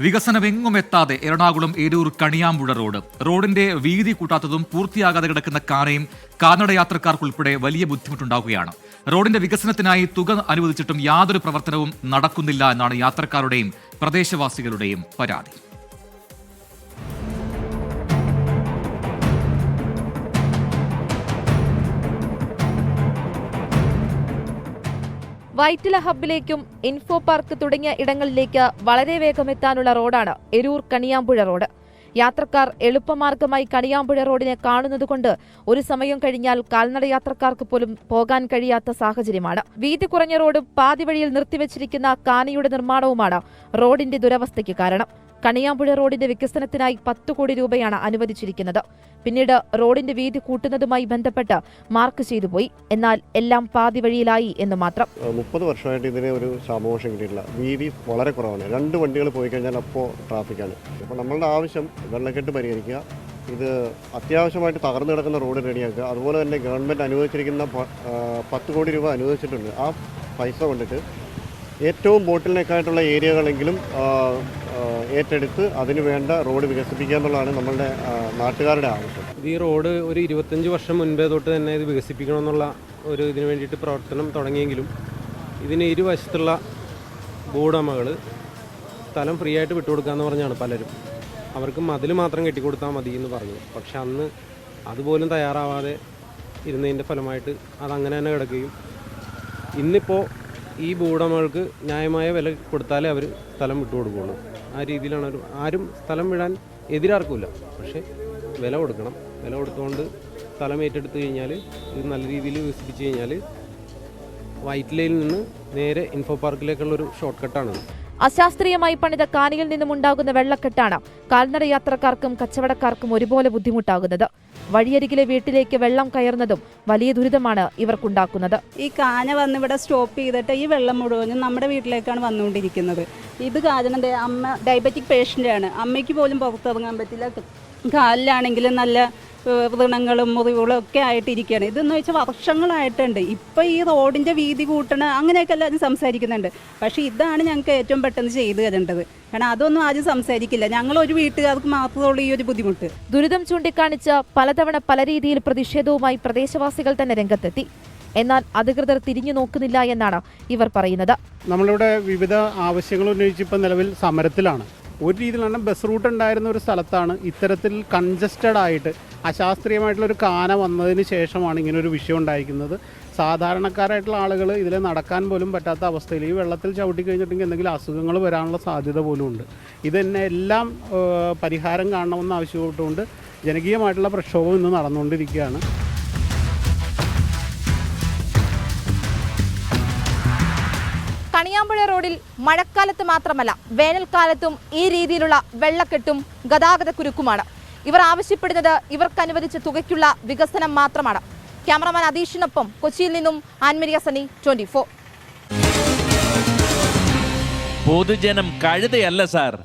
വികസനമെങ്ങും എത്താതെ എറണാകുളം ഏരൂർ കണിയാമ്പുഴ റോഡിന്റെ വീതി കൂട്ടാത്തതും പൂർത്തിയാകാതെ കിടക്കുന്ന കാനയും കാൽനട യാത്രക്കാർക്കുൾപ്പെടെ വലിയ ബുദ്ധിമുട്ടുണ്ടാക്കുകയാണ്. റോഡിന്റെ വികസനത്തിനായി തുക അനുവദിച്ചിട്ടും യാതൊരു പ്രവർത്തനവും നടക്കുന്നില്ല എന്നാണ് യാത്രക്കാരുടെയും പ്രദേശവാസികളുടെയും പരാതി. വൈറ്റില ഹബ്ബിലേക്കും ഇൻഫോ പാർക്ക് തുടങ്ങിയ ഇടങ്ങളിലേക്ക് വളരെ വേഗം എത്താനുള്ള റോഡാണ് എരൂർ കണിയാമ്പുഴ റോഡ്. യാത്രക്കാർ എളുപ്പമാർഗമായി കണിയാമ്പുഴ റോഡിനെ കാണുന്നതുകൊണ്ട് ഒരു സമയം കഴിഞ്ഞാൽ കാൽനട യാത്രക്കാർക്ക് പോലും പോകാൻ കഴിയാത്ത സാഹചര്യമാണ്. വീതി കുറഞ്ഞ റോഡും പാതി വഴിയിൽ നിർത്തിവച്ചിരിക്കുന്ന കാനയുടെ നിർമ്മാണവുമാണ് റോഡിന്റെ ദുരവസ്ഥയ്ക്ക് കാരണം. കണിയാമ്പുഴ റോഡിന്റെ വികസനത്തിനായി 10 കോടി രൂപയാണ് അനുവദിച്ചിരിക്കുന്നത്. പിന്നീട് റോഡിന്റെ വീതി കൂട്ടുന്നതുമായി ബന്ധപ്പെട്ട് മാർക്ക് ചെയ്തു പോയി. എന്നാൽ എല്ലാം പാതി വഴിയിലായി എന്ന് മാത്രം. 30 വർഷമായിട്ട് ഇതിന് ഒരു ശാമോഷം കിട്ടിയിട്ടില്ല. വീതി വളരെ കുറവാണ്. 2 വണ്ടികൾ പോയി കഴിഞ്ഞാൽ അപ്പോൾ ട്രാഫിക്കാണ്. അപ്പോൾ നമ്മളുടെ ആവശ്യം വെള്ളക്കെട്ട് പരിഹരിക്കുക, ഇത് അത്യാവശ്യമായിട്ട് തകർന്നു കിടക്കുന്ന റോഡ് റെഡിയാക്കുക. അതുപോലെ തന്നെ ഗവൺമെൻറ് അനുവദിച്ചിരിക്കുന്ന 10 കോടി രൂപ അനുവദിച്ചിട്ടുണ്ട്. ആ പൈസ കൊണ്ടിട്ട് ഏറ്റവും ബോട്ടിൽനെക്കായിട്ടുള്ള ഏരിയകളെങ്കിലും ഏറ്റെടുത്ത് അതിന് വേണ്ട റോഡ് വികസിപ്പിക്കുക എന്നുള്ളതാണ് നമ്മളുടെ നാട്ടുകാരുടെ ആവശ്യം. ഈ റോഡ് ഒരു 25 വർഷം മുൻപേ തൊട്ട് തന്നെ ഇത് വികസിപ്പിക്കണമെന്നുള്ള ഒരു ഇതിനു വേണ്ടിയിട്ട് പ്രവർത്തനം തുടങ്ങിയെങ്കിലും ഇതിന് ഇരുവശത്തുള്ള ഭൂവുടമകൾ സ്ഥലം ഫ്രീ ആയിട്ട് വിട്ടുകൊടുക്കാമെന്ന് പറഞ്ഞാണ് പലരും. അവർക്ക് മതിൽ മാത്രം കെട്ടിക്കൊടുത്താൽ മതി എന്ന് പറഞ്ഞു. പക്ഷെ അന്ന് അതുപോലും തയ്യാറാവാതെ ഇരുന്നതിൻ്റെ ഫലമായിട്ട് അതങ്ങനെ തന്നെ കിടക്കുകയും ഇന്നിപ്പോൾ ഈ ഭൂവുടമകൾക്ക് ന്യായമായ വില കൊടുത്താലേ അവർ സ്ഥലം വിട്ടുകൊടുക്കുകയുള്ളൂ. ആ രീതിയിലാണ് ആരും സ്ഥലം വിടാൻ എതിരാർക്കില്ല. പക്ഷേ വില കൊടുക്കണം. വില കൊടുത്തുകൊണ്ട് സ്ഥലം ഏറ്റെടുത്ത് കഴിഞ്ഞാൽ ഇത് നല്ല രീതിയിൽ വികസിപ്പിച്ച് കഴിഞ്ഞാൽ വൈറ്റിലയിൽ നിന്ന് നേരെ ഇൻഫോ പാർക്കിലേക്കുള്ളൊരു ഷോർട്ട് കട്ടാണ്. അശാസ്ത്രീയമായി പണിത കാനയിൽ നിന്നുമുണ്ടാകുന്ന വെള്ളക്കെട്ടാണ് കാൽനട യാത്രക്കാർക്കും കച്ചവടക്കാർക്കും ഒരുപോലെ ബുദ്ധിമുട്ടാകുന്നത്. വഴിയരികിലെ വീട്ടിലേക്ക് വെള്ളം കയറുന്നതും വലിയ ദുരിതമാണ് ഇവർക്കുണ്ടാക്കുന്നത്. ഈ കാന വന്ന് ഇവിടെ സ്റ്റോപ്പ് ചെയ്തിട്ട് ഈ വെള്ളം മുഴുവനും നമ്മുടെ വീട്ടിലേക്കാണ് വന്നുകൊണ്ടിരിക്കുന്നത്. ഇത് കാരണം അമ്മ ഡയബറ്റിക് പേഷ്യൻ്റാണ്. അമ്മയ്ക്ക് പോലും പുറത്തിറങ്ങാൻ പറ്റില്ല. കാലിലാണെങ്കിലും നല്ല വ്രണങ്ങളും മുറിവുകളും ഒക്കെ ആയിട്ടിരിക്കുകയാണ്. ഇതെന്ന് വെച്ചാൽ വർഷങ്ങളായിട്ടുണ്ട്. ഇപ്പം ഈ റോഡിൻ്റെ വീതി കൂട്ടണ അങ്ങനെയൊക്കെ എല്ലാവരും സംസാരിക്കുന്നുണ്ട്. പക്ഷേ ഇതാണ് ഞങ്ങൾക്ക് ഏറ്റവും പെട്ടെന്ന് ചെയ്തു തരേണ്ടത്. കാരണം അതൊന്നും ആരും സംസാരിക്കില്ല. ഞങ്ങളൊരു വീട്ടുകാർക്ക് മാത്രമുള്ള ഈ ഒരു ബുദ്ധിമുട്ട്. ദുരിതം ചൂണ്ടിക്കാണിച്ച് പലതവണ പല രീതിയിൽ പ്രതിഷേധവുമായി പ്രദേശവാസികൾ തന്നെ രംഗത്തെത്തി. എന്നാൽ അധികൃതർ തിരിഞ്ഞു നോക്കുന്നില്ല എന്നാണ് ഇവർ പറയുന്നത്. നമ്മളിവിടെ വിവിധ ആവശ്യങ്ങൾ ഉന്നയിച്ച് ഇപ്പം നിലവിൽ സമരത്തിലാണ്. ഒരു രീതിയിലാണ് ബസ് റൂട്ട് ഉണ്ടായിരുന്ന ഒരു സ്ഥലത്താണ് ഇത്തരത്തിൽ കൺജസ്റ്റഡ് ആയിട്ട് അശാസ്ത്രീയമായിട്ടുള്ളൊരു കാന വന്നതിന് ശേഷമാണ് ഇങ്ങനൊരു വിഷയം ഉണ്ടായിരിക്കുന്നത്. സാധാരണക്കാരായിട്ടുള്ള ആളുകൾ ഇതിൽ നടക്കാൻ പോലും പറ്റാത്ത അവസ്ഥയിൽ ഈ വെള്ളത്തിൽ ചവിട്ടി കഴിഞ്ഞിട്ടുണ്ടെങ്കിൽ എന്തെങ്കിലും അസുഖങ്ങൾ വരാനുള്ള സാധ്യത പോലും ഉണ്ട്. ഇതന്നെ എല്ലാം പരിഹാരം കാണണമെന്ന് ആവശ്യപ്പെട്ടുകൊണ്ട് ജനകീയമായിട്ടുള്ള പ്രക്ഷോഭം ഇന്ന് നടന്നുകൊണ്ടിരിക്കുകയാണ്. കണിയാമ്പുഴ റോഡിൽ മഴക്കാലത്ത് മാത്രമല്ല വേനൽക്കാലത്തും ഈ രീതിയിലുള്ള വെള്ളക്കെട്ടും ഗതാഗത കുരുക്കുമാണ്. ഇവർ ആവശ്യപ്പെടുന്നത് ഇവർക്ക് അനുവദിച്ച തുകയ്ക്കുള്ള വികസനം മാത്രമാണ്. ക്യാമറമാൻ അദീഷിനൊപ്പം കൊച്ചിയിൽ നിന്നും ആൻമരിയ സനി, 24. പൊതുജനം കഴുതയല്ല സാർ.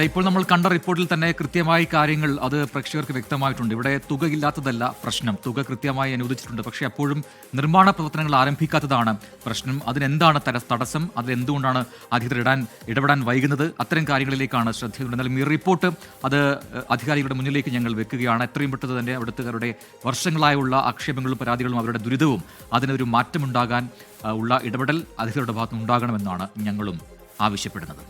ഇപ്പോൾ നമ്മൾ കണ്ട റിപ്പോർട്ടിൽ തന്നെ കൃത്യമായി കാര്യങ്ങൾ അത് പ്രേക്ഷകർക്ക് വ്യക്തമായിട്ടുണ്ട്. ഇവിടെ തുകയില്ലാത്തതല്ല പ്രശ്നം, തുക കൃത്യമായി അനുവദിച്ചിട്ടുണ്ട്. പക്ഷേ അപ്പോഴും നിർമ്മാണ പ്രവർത്തനങ്ങൾ ആരംഭിക്കാത്തതാണ് പ്രശ്നം. അതിനെന്താണ് തടസ്സം, അതിലെന്തുകൊണ്ടാണ് അധികൃതർ ഇടപെടാൻ വൈകുന്നത്, അത്തരം കാര്യങ്ങളിലേക്കാണ് ശ്രദ്ധയുണ്ട്. എന്നാലും ഈ റിപ്പോർട്ട് അത് അധികാരികളുടെ മുന്നിലേക്ക് ഞങ്ങൾ വെക്കുകയാണ്. എത്രയും പെട്ടെന്ന് തന്നെ അവിടുത്തുകാരുടെ വർഷങ്ങളായുള്ള ആക്ഷേപങ്ങളും പരാതികളും അവരുടെ ദുരിതവും അതിനൊരു മാറ്റമുണ്ടാകാൻ ഉള്ള ഇടപെടൽ അധികൃതരുടെ ഭാഗത്തുനിന്ന് ഉണ്ടാകണമെന്നാണ് ഞങ്ങളും ആവശ്യപ്പെടുന്നത്.